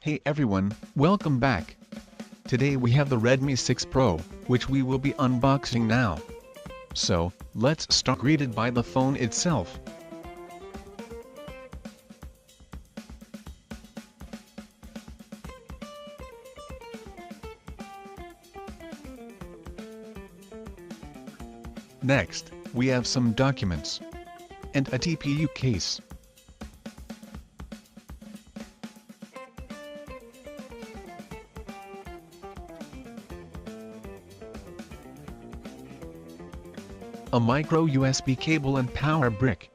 Hey everyone, welcome back. Today we have the Redmi 6 Pro, which we will be unboxing now. So, let's start. Greeted by the phone itself. Next, we have some documents and a TPU case. A micro USB cable and power brick.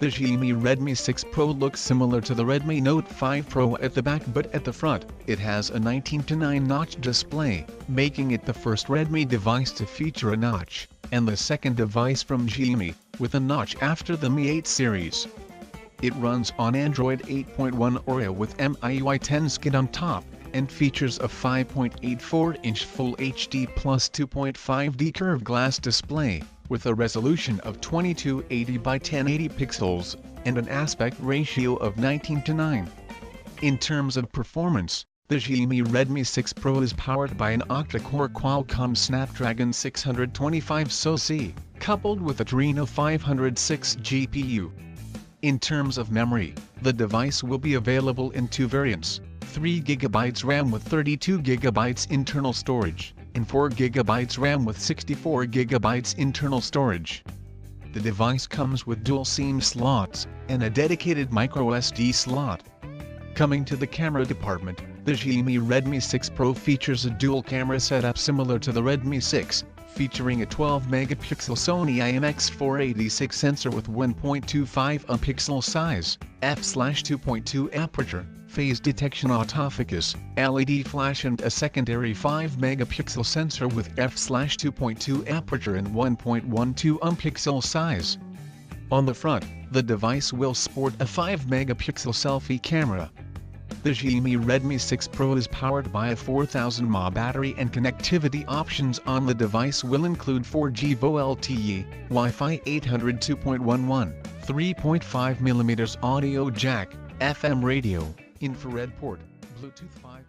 The Xiaomi Redmi 6 Pro looks similar to the Redmi Note 5 Pro at the back, but at the front, it has a 19:9 notch display, making it the first Redmi device to feature a notch, and the second device from Xiaomi, with a notch after the Mi 8 series. It runs on Android 8.1 Oreo with MIUI 10 Skin on top, and features a 5.84-inch Full HD plus 2.5D curved glass display, with a resolution of 2280 by 1080 pixels, and an aspect ratio of 19:9. In terms of performance, the Xiaomi Redmi 6 Pro is powered by an octa-core Qualcomm Snapdragon 625 SoC, coupled with a Adreno 506 GPU. In terms of memory, the device will be available in two variants, 3GB RAM with 32GB internal storage, and 4GB RAM with 64GB internal storage. The device comes with dual SIM slots, and a dedicated microSD slot. Coming to the camera department, the Xiaomi Redmi 6 Pro features a dual camera setup similar to the Redmi 6, featuring a 12-megapixel Sony IMX486 sensor with 1.25 pixel size, f/2.2 aperture, phase detection autofocus, LED flash, and a secondary 5-megapixel sensor with f/2.2 aperture and 1.12 pixel size. On the front, the device will sport a 5-megapixel selfie camera. The Xiaomi Redmi 6 Pro is powered by a 4000 mAh battery, and connectivity options on the device will include 4G VoLTE, Wi-Fi 800 2.11, 3.5mm audio jack, FM radio, infrared port, Bluetooth 5.